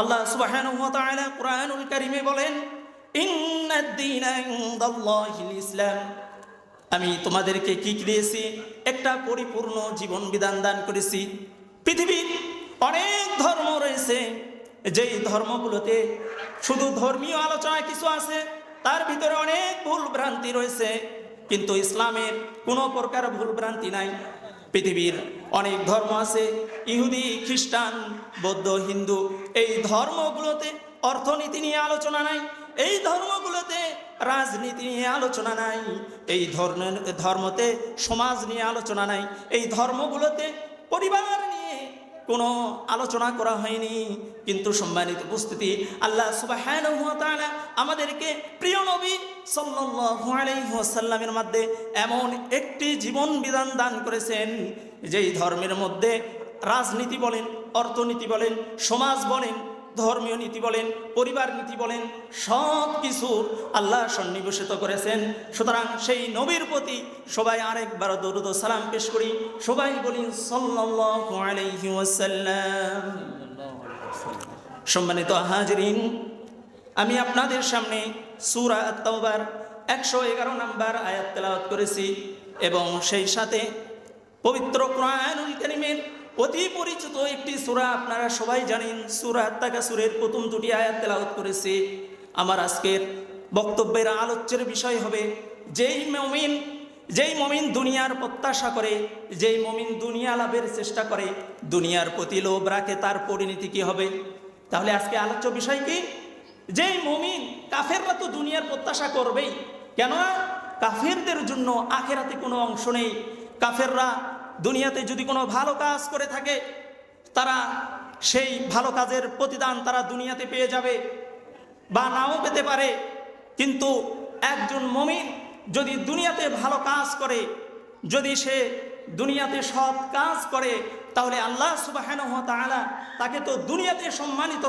আল্লাহ সুবহানাহু ওয়া তাআলা কুরআনুল কারীমে বলেন, ইন্নাদ দীনা ইনদাল্লাহিল ইসলাম। আমি তোমাদেরকে কি দিয়েছি? একটা পরিপূর্ণ জীবন বিধান দান করেছি। পৃথিবীর অনেক ধর্ম রয়েছে, যেই ধর্মগুলোতে শুধু ধর্মীয় আলোচনা কিছু আছে, তার ভিতরে অনেক ভুল ভ্রান্তি রয়েছে, কিন্তু ইসলামের কোনো প্রকার ভুল ভ্রান্তি নাই। পৃথিবীর অনেক ধর্ম আছে, ইহুদি, খ্রিস্টান, বৌদ্ধ, হিন্দু, এই ধর্মগুলোতে অর্থনীতি নিয়ে আলোচনা নাই, এই ধর্মগুলোতে রাজনীতি নিয়ে আলোচনা নাই, এই ধর্মতে সমাজ নিয়ে আলোচনা নাই, এই ধর্মগুলোতে পরিবার নিয়ে কোনো আলোচনা করা হয়নি। কিন্তু সম্মানিত উপস্থিতি, আল্লাহ সুবহানাহু ওয়া তাআলা আমাদেরকে প্রিয় নবী সাল্লাল্লাহু আলাইহি ওয়াসাল্লামের মধ্যে এমন একটি জীবন বিধান দান করেছেন, যেই ধর্মের মধ্যে রাজনীতি বলেন, অর্থনীতি বলেন, সমাজ বলেন, ধর্মীয় নীতি বলেন, পরিবার নীতি বলেন, সব কিছু আল্লাহ সন্নিবেশিত করেছেন। সুতরাং সেই নবীর প্রতি সবাই আরেকবার দরুদ ও সালাম পেশ করি, সবাই বলি সাল্লাল্লাহু আলাইহি ওয়াসাল্লাম। সম্মানিত হাজিরিন, আমি আপনাদের সামনে সূরা আত-তাওবার 111 নম্বর আয়াত তেলাওয়াত করেছি এবং সেই সাথে পবিত্র কুরআনুল কারীমের অতি পরিচিত একটি সূরা, আপনারা সবাই জানেন, সূরা আত-তাকাসুরের প্রথম দুটি আয়াত তেলাওয়াত করেছি। আমার আজকের বক্তব্যের আলোচ্যের বিষয় হবে, যেই মুমিন দুনিয়ার প্রত্যাশা করে, যেই মুমিন দুনিয়া লাভের চেষ্টা করে, দুনিয়ার প্রতি লোভ রাখে, তার পরিণতি কি হবে? তাহলে আজকে আলোচ্য বিষয় কি? যেই মুমিন, কাফেররা তো দুনিয়ার প্রত্যাশা করবেই, কেননা কাফেরদের জন্য আখিরাতে কোনো অংশ নেই। কাফেররা দুনিয়াতে যদি কোনো ভালো কাজ করে থাকে, তারা সেই ভালো কাজের প্রতিদান তারা দুনিয়াতে পেয়ে যাবে বা নাও পেতে পারে। কিন্তু একজন মুমিন যদি দুনিয়াতে ভালো কাজ করে, যদি সে দুনিয়াতে সৎ কাজ করে, তাহলে আল্লাহ সুবহানাহু ওয়া তাআলা তাকে তো দুনিয়াতে সম্মানিত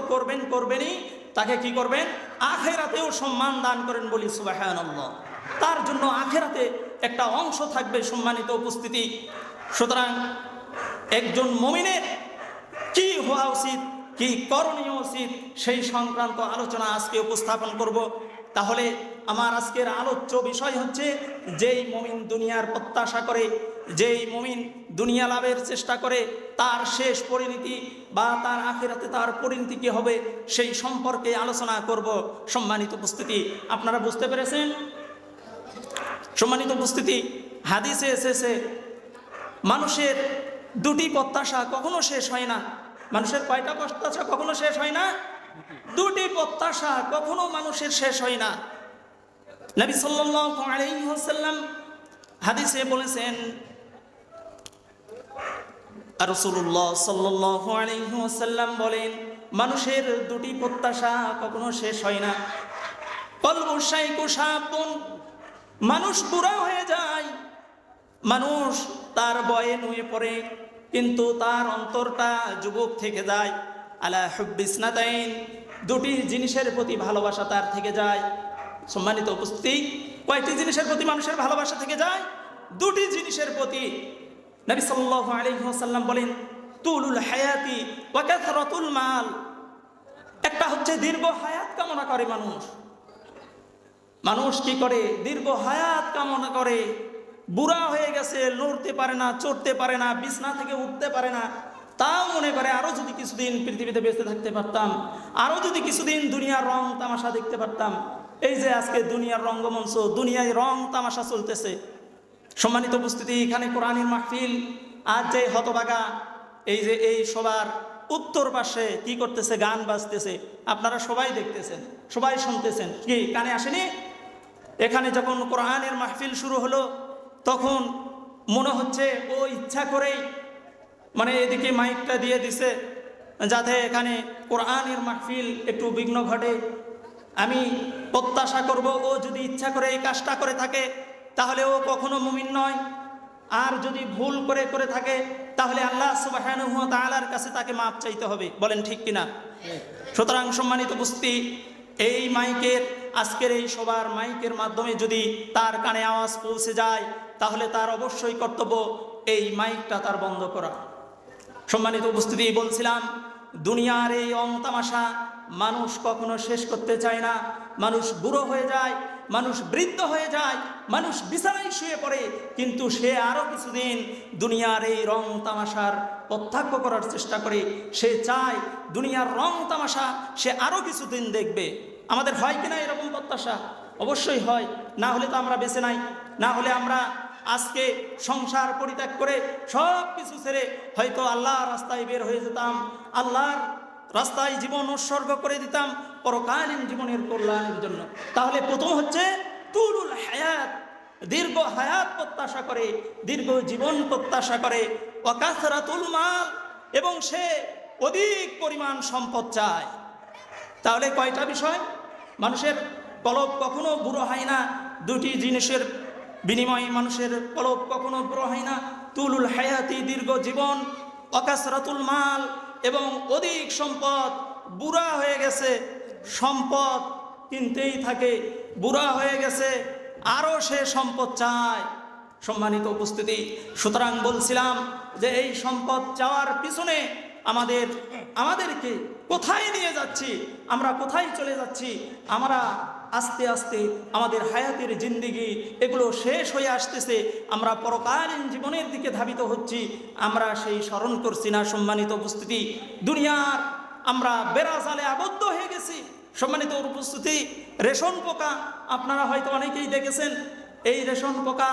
করবেনই, তাকে কি করবেন? আখিরাতেও সম্মান দান করেন, বলি সুবহানাল্লাহ। তার জন্য আখিরাতে একটা অংশ থাকবে, সম্মানিত উপস্থিতি। সুতরাং একজন মুমিনের কি হওয়া উচিত, কি করণীয় উচিত, সেই সংক্রান্ত আলোচনা আজকে উপস্থাপন করব। তাহলে আমার আজকের আলোচ্য বিষয় হচ্ছে, যেই মুমিন দুনিয়ার প্রত্যাশা করে, যেই মুমিন দুনিয়া লাভের চেষ্টা করে, তার শেষ পরিণতি বা তার আখিরাতে তার পরিণতি কি হবে, সেই সম্পর্কে আলোচনা করব। সম্মানিত উপস্থিতি, আপনারা বুঝতে পেরেছেন? সম্মানিত উপস্থিতি, হাদিসে এসেছে মানুষের দুটি প্রত্যাশা কখনো শেষ হয় না। মানুষের কয়টা প্রত্যাশা কখনো শেষ হয় না? দুটি প্রত্যাশা কখনো মানুষের শেষ হয় না। নবী সাল্লাল্লাহু আলাইহি ওয়াসাল্লাম হাদিসে বলেছেন, রাসূলুল্লাহ সাল্লাল্লাহু আলাইহি ওয়াসাল্লাম বলেন, মানুষের দুটি প্রত্যাশা কখনো শেষ হয় না। কলবু শাইকু শাবুন, মানুষ বুড়া হয়ে যায়, মানুষ তার বয়ে নুয়ে পড়ে, কিন্তু তার অন্তরটা যুবক থেকে যায়। আলা হুব্বিস নাতাইন, দুটি জিনিসের প্রতি ভালোবাসা তার থেকে যায়। সম্মানিত উপস্থিতি, কয়টি জিনিসের প্রতি মানুষের ভালোবাসা থেকে যায়? দুটি জিনিসের প্রতি। নবী সাল্লাল্লাহু আলাইহি ওয়াসাল্লাম বলেন, তুলুল হায়াতি ওয়া কাসরাতুল মাল। একটা হচ্ছে দীর্ঘ হায়াত কামনা করে মানুষ। মানুষ কি করে? দীর্ঘ হায়াত কামনা করে। বুড়া হয়ে গেছে, লড়তে পারে না, চড়তে পারে না, বিছনা থেকে উঠতে পারে না, তাও মনে করে আরো যদি কিছুদিন পৃথিবীতে বেঁচে থাকতে পারতাম, আরো যদি কিছুদিন দুনিয়ার রং তামাশা দেখতে পারতাম। এই যে আজকে দুনিয়ার রঙ্গমঞ্চ, দুনিয়ায় রং তামাশা চলতেছে। সম্মানিত উপস্থিতি, এখানে কোরআনের মাহফিল, আজ যে হতভাগা, এই সবার উত্তর পাশে কি করতেছে? গান বাজতেছে, আপনারা সবাই দেখতেছেন, সবাই শুনতেছেন, কি কানে আসেনি? এখানে যখন কোরআনের মাহফিল শুরু হলো, তখন মনে হচ্ছে ও ইচ্ছা করেই মানে এদিকে মাইকটা দিয়ে দিছে, যাতে এখানে কোরআনের মাহফিল একটু বিঘ্ন ঘটে। আমি প্রত্যাশা করব, ও যদি ইচ্ছা করে এই কাজটা করে থাকে, তাহলে ও কখনো মুমিন নয়। আর যদি ভুল করে থাকে, তাহলে আল্লাহ সুবহানাহু ওয়া তাআলার কাছে তাকে মাপ চাইতে হবে। বলেন ঠিক কিনা? সুতরাং সম্মানিত উপস্থিতি, এই মাইকের, আজকের এই সবার মাইকের মাধ্যমে যদি তার কানে আওয়াজ পৌঁছে যায়, তাহলে তার অবশ্যই কর্তব্য এই মাইকটা তার বন্ধ করা। সম্মানিত উপস্থিতি, বলছিলাম দুনিয়ার এই রং তামাশা মানুষ কখনো শেষ করতে চায় না। মানুষ বুড়ো হয়ে যায়, মানুষ বৃদ্ধ হয়ে যায়, মানুষ বিছানায় শুয়ে পড়ে, কিন্তু সে আরো কিছুদিন দুনিয়ার এই রং তামাশার প্রত্যক্ষ করার চেষ্টা করে। সে চায় দুনিয়ার রং তামাশা সে আরো কিছুদিন দেখবে। আমাদের হয় কিনা এরকম প্রত্যাশা? অবশ্যই হয়, না হলে তো আমরা বেঁচে নাই। না হলে আমরা আজকে সংসার পরিত্যাগ করে সব কিছু ছেড়ে হয়তো আল্লাহর রাস্তায় বের হয়ে যেতাম, আল্লাহর রাস্তায় জীবন উৎসর্গ করে দিতাম পরকালীন জীবনের কল্যাণের জন্য। তাহলে প্রথম হচ্ছে তুলুল হায়াত, দীর্ঘ হায়াত প্রত্যাশা করে, দীর্ঘ জীবন প্রত্যাশা করে। ওয়াকাসরাতুল মাল, এবং সে অধিক পরিমাণ সম্পদ চায়। তাহলে কয়টা বিষয়? মানুষের কলব কখনো বুড়ো হয় না। দুটি জিনিসের বিনিময়ে মানুষের কলব কখনো বুড়ো হয় না। তুলুল হায়াতি, দীর্ঘ জীবন, ওয়াকাসরাতুল মাল, এবং অধিক সম্পদ। বুড়া হয়ে গেছে, সম্পদ কিনতেই থাকে, বুড়া হয়ে গেছে, আরও সে সম্পদ চায়। সম্মানিত উপস্থিতি, সুতরাং বলছিলাম যে এই সম্পদ চাওয়ার পিছনে আমাদেরকে কোথায় নিয়ে যাচ্ছি, আমরা কোথায় চলে যাচ্ছি? আমরা আস্তে আস্তে আমাদের হায়াতের জিন্দিগি এগুলো শেষ হয়ে আসতেছে, আমরা পরকালীন জীবনের দিকে ধাবিত হচ্ছি, আমরা সেই স্মরণ করছি না। সম্মানিত উপস্থিতি, দুনিয়ার আমরা বেড়াজালে আবদ্ধ হয়ে গেছি। সম্মানিত উপস্থিতি, রেশন পোকা আপনারা হয়তো অনেকেই দেখেছেন। এই রেশন পোকা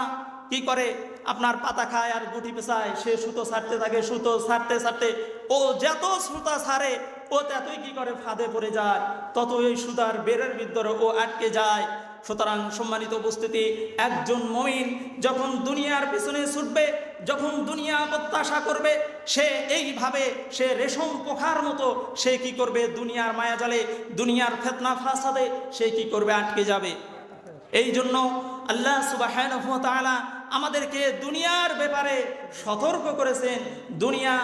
কি করে? আপনার পাতা খায় আর গুটি পেঁচায়, সে সুতো ছাড়তে থাকে, সুতো ছাড়তে ছাড়তে ও যত সুতা ছাড়ে ও ততই কি করে? ফাঁদে পড়ে যায়, তত ওই সুতার বেরের ভিতরে ও আটকে যায়। সুতরাং সম্মানিত উপস্থিতি, একজন মুমিন যখন দুনিয়ার পিছনে ছুটবে, যখন দুনিয়া প্রত্যাশা করবে, সে এইভাবে সে রেশম পোকার মতো সে কি করবে? দুনিয়ার মায়াজালে, দুনিয়ার ফিতনা ফাসাদে সে কি করবে? আটকে যাবে। এই জন্য আল্লাহ সুবহানাহু ওয়া তাআলা আমাদেরকে দুনিয়ার ব্যাপারে সতর্ক করেছেন। দুনিয়া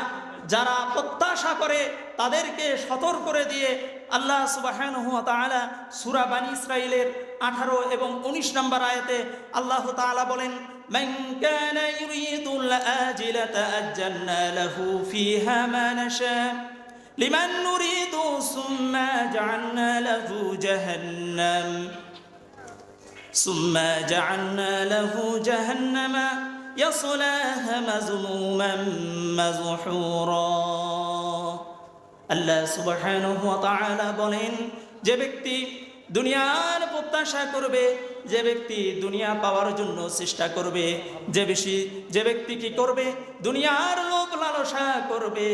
যারা প্রত্যাশা করে তাদেরকে সতর্ক করে দিয়ে আল্লাহ সুবহানাহু ওয়া তাআলা সূরা বানী ইসরাঈলের 18 এবং 19 নম্বর আয়াতে আল্লাহ তাআলা বলেন, মান কানা ইউরিদুল আজিলাতা আজ্জালনা লাহু ফিহা মা নাশা লিমান নুরিদু সুম্মা জাআলনা লাহু জাহান্নাম ثم جعلنا له جهنم يصلاها مذموما مدحورا। আল্লাহ সুবহানাহু ওয়া তাআলা বলেন, যে ব্যক্তি দুনিয়ার প্রত্যাশা করবে, যে ব্যক্তি দুনিয়া পাওয়ার জন্য চেষ্টা করবে, যে ব্যক্তি কি করবে? দুনিয়ার লোভ লালসা করবে।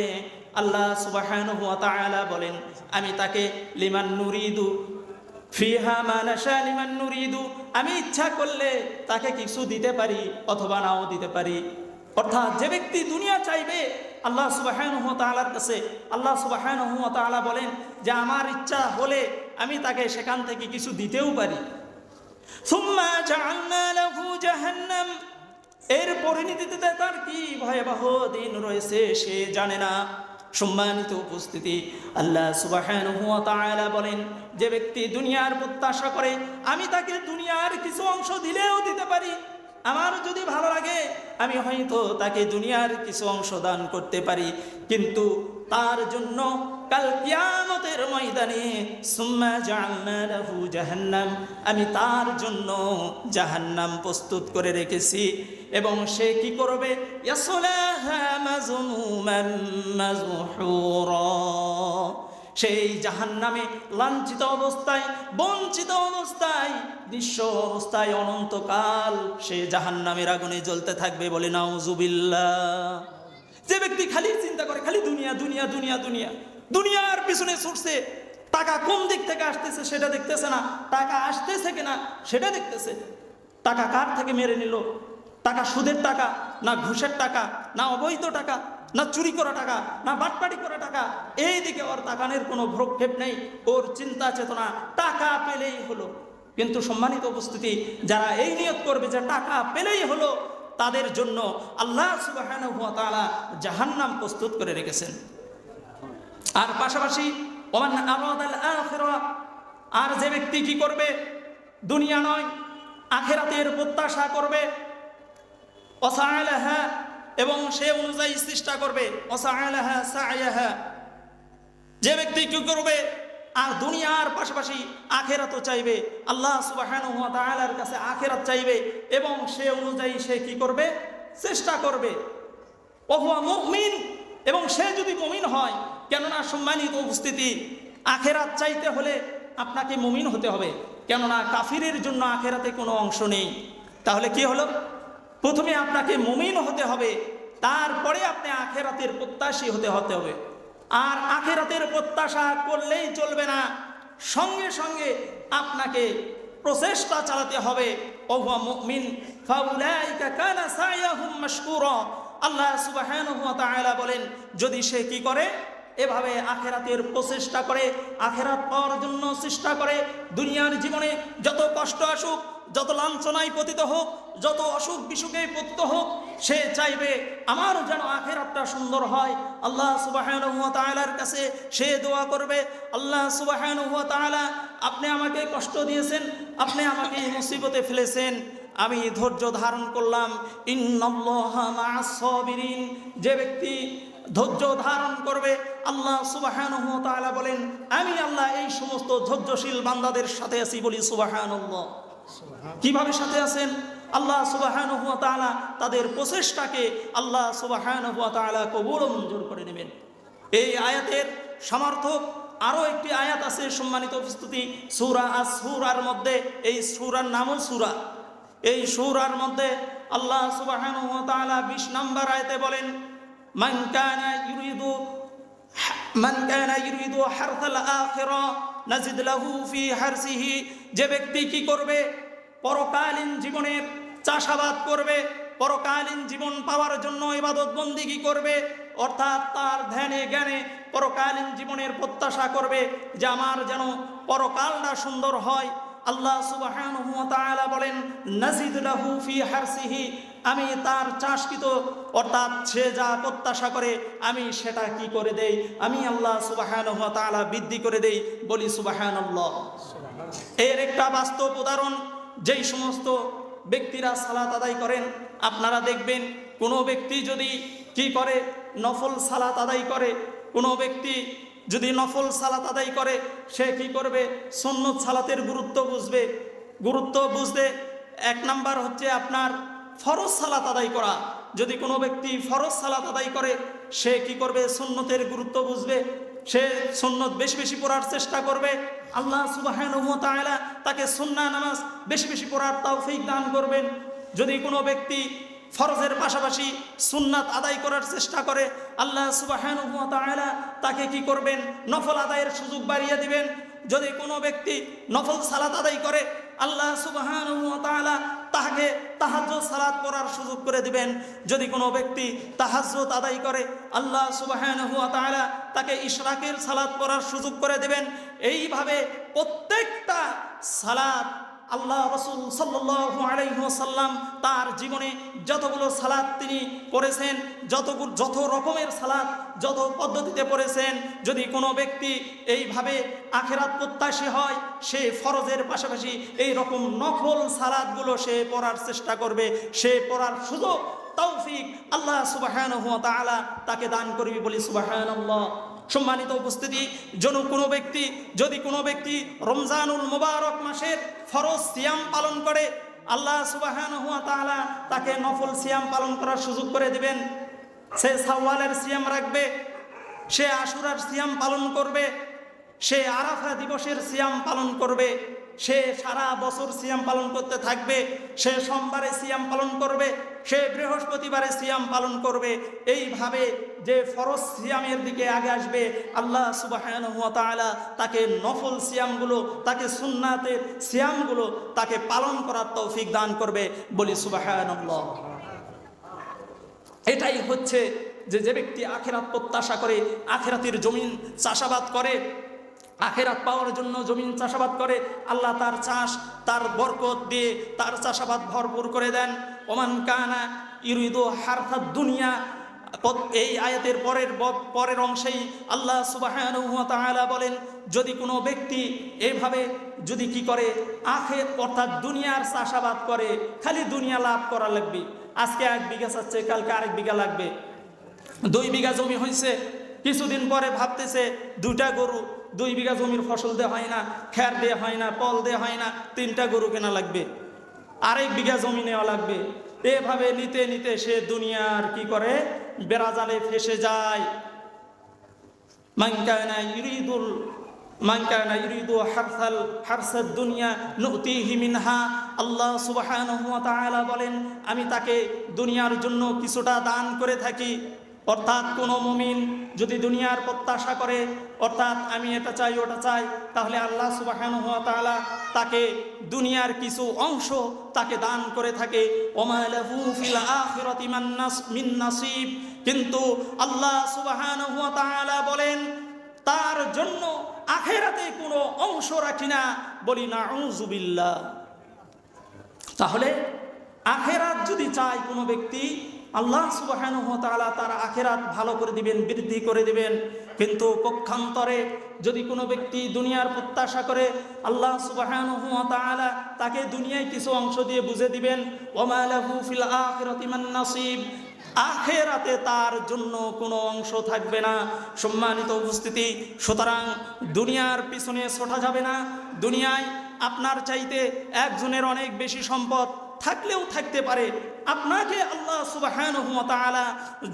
আল্লাহ সুবহানাহু ওয়া তাআলা বলেন, আমি তাকে লিমান নুরিদু ফিহা মা নাশা লিমান নুরিদু, আমি ইচ্ছা করলে তাকে কিছু দিতে পারি অথবা নাও দিতে পারি। অর্থাৎ যে ব্যক্তি দুনিয়া চাইবে আল্লাহ সুবহানাহু ওয়া তাআলার কাছে, আল্লাহ সুবহানাহু ওয়া তাআলা বলেন যে আমার ইচ্ছা হলে আমি তাকে সেখান থেকে কিছু দিতেও পারি। সুম্মা জাআলনা লাহু জাহান্নাম, এর পরিণতিতে তার কি ভয়াবহ দিন রয়েছে সে জানে না। সম্মানিত উপস্থিতি, আল্লাহ সুবহানাহু ওয়া তাআলা বলেন, যে ব্যক্তি দুনিয়ার প্রত্যাশা করে আমি তাকে দুনিয়ার কিছু অংশ দিলেও দিতে পারি, আমার যদি ভালো লাগে আমি হয়তো তাকে দুনিয়ার কিছু অংশ দান করতে পারি, কিন্তু তার জন্য কাল কিয়ামতের ময়দানে সুম্মা জাআলনা লাহু জাহান্নাম, আমি তার জন্য জাহান্নাম প্রস্তুত করে রেখেছি। এবং সে কি করবে? ইয়াসলাহা মাজমুমান মাজহুরা, সেই জাহান্নামে লাঞ্ছিত অবস্থায়, বঞ্চিত অবস্থায়, নিঃস্ব অবস্থায় অনন্তকাল সে জাহান্নামের আগুনে জ্বলতে থাকবে। বলে নাউজুবিল্লাহ। যে ব্যক্তি খালি চিন্তা করে খালি দুনিয়া দুনিয়া দুনিয়া দুনিয়া, দুনিয়ার পিছনে ছুটছে, টাকা কোন দিক থেকে আসতেছে সেটা দেখতেছে না, টাকা আসতেছে কিনা সেটা দেখতেছে। টাকা কার থেকে মেরে নিল? টাকা সুদের টাকা না ঘুষের টাকা না অবৈধ টাকা না চুরি করা টাকা না বাটপাটি করা টাকা, এই দিকে ওর তাকানোর কোনো ভ্রক্ষেপ নেই। ওর চিন্তা চেতনা টাকা পেলেই হলো। কিন্তু সম্মানিত উপস্থিতি, যারা এই নিয়ত করবে যে টাকা পেলেই হলো, তাদের জন্য আল্লাহ সুবহানাহু ওয়া তাআলা জাহান্নাম প্রস্তুত করে রেখেছেন। আর পাশাপাশি ওমান আরাদাল আখিরা, আর যে ব্যক্তি কি করবে? দুনিয়া নয় আখিরাতের প্রত্যাশা করবে, ওয়াসাআলাহা, এবং সে অনুযায়ী চেষ্টা করবে, ওয়াসাআলাহা সাআয়াহা, যে ব্যক্তি কি করবে আর দুনিয়ার পাশাপাশি আখেরাতও চাইবে, আল্লাহ সুবহানাহু ওয়া তাআলার কাছে আখেরাত চাইবে এবং সে অনুযায়ী সে কি করবে, চেষ্টা করবে। ওহুয়া মুমিন, এবং সে যদি মুমিন হয়, কেননা সম্মানিত উপস্থিতি, আখেরাত চাইতে হলে আপনাকে মুমিন হতে হবে, কেননা কাফিরের জন্য আখেরাতে কোনো অংশ নেই। তাহলে কি হলো, প্রথমে আপনাকে মুমিন হতে হবে, তারপরে আপনি আখেরাতের প্রত্যাশী হতে হবে। আর আখেরাতের প্রত্যাশা করলেই চলবে না, সঙ্গে সঙ্গে আপনাকে প্রচেষ্টা চালাতে হবে। ওহুয়া মুমিন ফাউলাইকা কানা সাইয়ুহুম মাশকুরা। আল্লাহ সুবহানাহু ওয়া তাআলা বলেন, যদি সে কি করে, এভাবে আখেরাতের প্রচেষ্টা করে, আখেরাত পাওয়ার জন্য চেষ্টা করে, দুনিয়ার জীবনে যত কষ্ট আসুক, যত লাঞ্ছনায় পতিত হোক, যত অসুখ বিসুখে পতিত হোক, সে চাইবে আমার যেন আখেরাতটা সুন্দর হয়। আল্লাহ সুবহানাহু ওয়া তাআলার কাছে সে দোয়া করবে, আল্লাহ সুবহানাহু ওয়া তাআলা, আপনি আমাকে কষ্ট দিয়েছেন, আপনি আমাকে এই মুসিবতে ফেলেছেন, আমি ধৈর্য ধারণ করলাম। ইন্নাল্লাহা মা'আস সাবিরিন। যে ব্যক্তি ধৈর্য ধারণ করবে, আল্লাহ সুবহানাহু ওয়া তাআলা বলেন, আমি আল্লাহ এই সমস্ত ধৈর্যশীল বান্দাদের সাথে আছি। বলি সুবহানাল্লাহ। কিভাবে সাথে আছেন? আল্লাহ সুবহানাহু ওয়া তাআলা তাদের প্রচেষ্টাকে আল্লাহ সুবহানাহু ওয়া তাআলা কবুল ও মঞ্জুর করে নেবেন। এই আয়াতের সমর্থক আরো একটি আয়াত আছে সম্মানিত উপস্থিতি, সূরা আস-সূরার মধ্যে। এই সূরার নামও সূরা। এই সূরার মধ্যে আল্লাহ সুবহানাহু ওয়া তাআলা 20 নম্বর আয়াতে বলেন, মান কানা ইউরিদু হারসাল আখিরা নাজিদ লাহু ফি হারসিহি। যে ব্যক্তি কি করবে, পরকালীন জীবনের চাষাবাদ করবে, পরকালীন জীবন পাওয়ার জন্য ইবাদত বন্দেগী করবে, অর্থাৎ তার ধ্যানে জ্ঞানে পরকালীন জীবনের প্রত্যাশা করবে যে আমার যেন পরকালটা সুন্দর হয়। আল্লাহ সুবহানাহু ওয়া তাআলা বলেন, নাজিদ লাহু ফি হারসিহি, আমি তার চাষকৃত অর্থাৎ সে যা প্রত্যাশা করে আমি সেটা কি করে দেই, আমি আল্লাহ সুবহানাহু ওয়া তাআলা বৃদ্ধি করে দেই। বলি সুবহানাল্লাহ। এর একটা বাস্তব উদাহরণ, যেই সমস্ত ব্যক্তিরা সালাত আদায় করেন, আপনারা দেখবেন কোনো ব্যক্তি যদি কি করে, নফল সালাত আদায় করে, কোনো ব্যক্তি যদি নফল সালাত আদায় করে, সে কি করবে, সুন্নত সালাতের গুরুত্ব বুঝবে। গুরুত্ব বুঝতে এক নাম্বার হচ্ছে আপনার ফরজ সালাত আদায় করা। যদি কোনো ব্যক্তি ফরজ সালাত আদায় করে, সে কি করবে, সুন্নতের গুরুত্ব বুঝবে, সে সুন্নত বেশি বেশি পড়ার চেষ্টা করবে। আল্লাহ সুবহানাহু ওয়া তাআলা তাকে সুন্নাহ নামাজ বেশি বেশি পড়ার তৌফিক দান করবেন। যদি কোনো ব্যক্তি ফরজের পাশাপাশি সুন্নাত আদায় করার চেষ্টা করে, আল্লাহ সুবহানাহু ওয়া তাআলা তাকে কি করবেন, নফল আদায়ের সুযোগ বাড়িয়ে দিবেন। যদি কোনো ব্যক্তি নফল সালাত আদায় করে, আল্লাহ সুবহানাহু ওয়া তাআলা তাকে তাহাজ্জুদ সালাত পড়ার সুযোগ করে দিবেন। যদি কোনো ব্যক্তি তাহাজ্জুদ আদায় করে, আল্লাহ সুবহানাহু ওয়া তাআলা তাকে ইশরাকের সালাত পড়ার সুযোগ করে দিবেন। এইভাবে প্রত্যেকটা সালাত আল্লাহ রাসূল সাল্লাল্লাহু আলাইহি ওয়াসাল্লাম তার জীবনে যতগুলো সালাত তিনি পড়েছেন, যত রকমের সালাত যত পদ্ধতিতে পড়েছেন, যদি কোনো ব্যক্তি এইভাবে আখিরাত প্রত্যাশী হয়, সে ফরজের পাশাপাশি এই রকম নফল সালাতগুলো সে পড়ার চেষ্টা করবে। সে পড়ার সুযোগ তৌফিক আল্লাহ সুবহানাহু ওয়া তাআলা তাকে দান করবে। বলি সুবহানাল্লাহ। সম্মানিত উপস্থিতি, যদি কোনো ব্যক্তি রমজানুল মুবারক মাসের ফরজ সিয়াম পালন করে, আল্লাহ সুবহানাহু ওয়া তাআলা তাকে নফল সিয়াম পালন করার সুযোগ করে দিবেন। সে শাওয়ালের সিয়াম রাখবে, সে আশুরার সিয়াম পালন করবে, সে আরাফা দিবসের সিয়াম পালন করবে, সে সারা বছর সিয়াম পালন করতে থাকবে, সে সোমবারে সিয়াম পালন করবে, সে বৃহস্পতিবারে সিয়াম পালন করবে। এইভাবে যে ফরজ সিয়ামের দিকে আগে আসবে, আল্লাহ সুবহানাহু ওয়া তাআলা তাকে নফল সিয়ামগুলো, তাকে সুন্নাতের সিয়ামগুলো তাকে পালন করার তৌফিক দান করবে। বলি সুবহানাল্লাহ। এটাই হচ্ছে যে ব্যক্তি আখিরাত প্রত্যাশা করে, আখিরাতের জমিন চাষাবাদ করে, আখিরাত পাওয়ার জন্য জমিন চাষাবাদ করে, আল্লাহ তার চাষ, তার বরকত দিয়ে তার চাষাবাদ ভরপুর করে দেন। ওমান কানা ইউরিদু হারসাদ দুনিয়া, এই আয়াতের পরের অংশেই আল্লাহ সুবহানাহু ওয়া তাআলা বলেন, যদি কোনো ব্যক্তি এইভাবে যদি কি করে, আখিরাত অর্থাৎ দুনিয়ার চাষাবাদ করে, খালি দুনিয়া লাভ করা লাগবে, আজকে 1 বিঘা চাচ্ছে, কালকে আরেক বিঘা লাগবে, 2 বিঘা জমি হয়েছে, কিছুদিন পরে ভাবতেছে 2টা গরু, 2 বিঘা জমির ফসল দেওয়া হয় না, খ্যার দেওয়া হয় না, পল দেওয়া হয় না, 3টা গরু কেনা লাগবে, 1 বিঘা জমি নেওয়া লাগবে। এভাবে নিতে নিতে সে দুনিয়ার কি করে, বেড়াজালে ফেসে যায়। মান কানা ইউরিদু হারসাদ দুনিয়া নুতিহি মিনহা। আল্লাহ সুবহানাহু ওয়া তাআলা বলেন, আমি তাকে দুনিয়ার জন্য কিছুটা দান করে থাকি। অর্থাৎ কোনো মুমিন যদি দুনিয়ার প্রত্যাশা করে, অর্থাৎ আমি এটা চাই ওটা চাই, তাহলে আল্লাহ সুবহানাহু ওয়া তাআলা তাকে দুনিয়ার কিছু অংশ তাকে দান করে থাকে। ওমা লাহু ফিল আখিরাতি মিন নাসিব। কিন্তু আল্লাহ সুবহানাহু ওয়া তাআলা বলেন, তার জন্য আখিরাতে কোনো অংশ রাখি না। বলি নাউযুবিল্লাহ। তাহলে আখিরাত যদি চায় কোনো ব্যক্তি, আল্লাহ সুবহানাহু ওয়া তাআলা তার আখিরাত ভালো করে দিবেন, বৃদ্ধি করে দিবেন। কিন্তু পক্ষান্তরে যদি কোনো ব্যক্তি দুনিয়ার প্রত্যাশা করে, আল্লাহ সুবহানাহু ওয়া তাআলা তাকে দুনিয়ায় কিছু অংশ দিয়ে বুঝে দিবেন। ওমা লাহু ফিল আখিরাতি মিন নাসিব। আখিরাতে তার জন্য কোনো অংশ থাকবে না। সম্মানিত উপস্থিতি, সুতরাং দুনিয়ার পিছনে ছোটা যাবে না। দুনিয়ায় আপনার চাইতে একজনের অনেক বেশি সম্পদ থাকলেও থাকতে পারে, আপনাকে আল্লাহ সুবহানাহু ওয়া তাআলা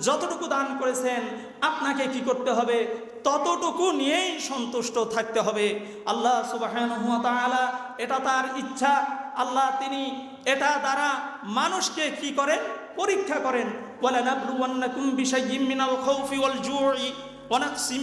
যতটুকু দান করেছেন, আপনাকে কি করতে হবে, ততটুকু নিয়েই সন্তুষ্ট থাকতে হবে। আল্লাহ সুবহানাহু ওয়া তাআলা এটা তার ইচ্ছা। আল্লাহ তিনি এটা দ্বারা মানুষকে কি করেন, পরীক্ষা করেন। ওয়ালা নাবলুওয়ান্নাকুম বিশাইয়্যিম মিনাল খাউফি ওয়াল জু'i ওয়া নাকসিম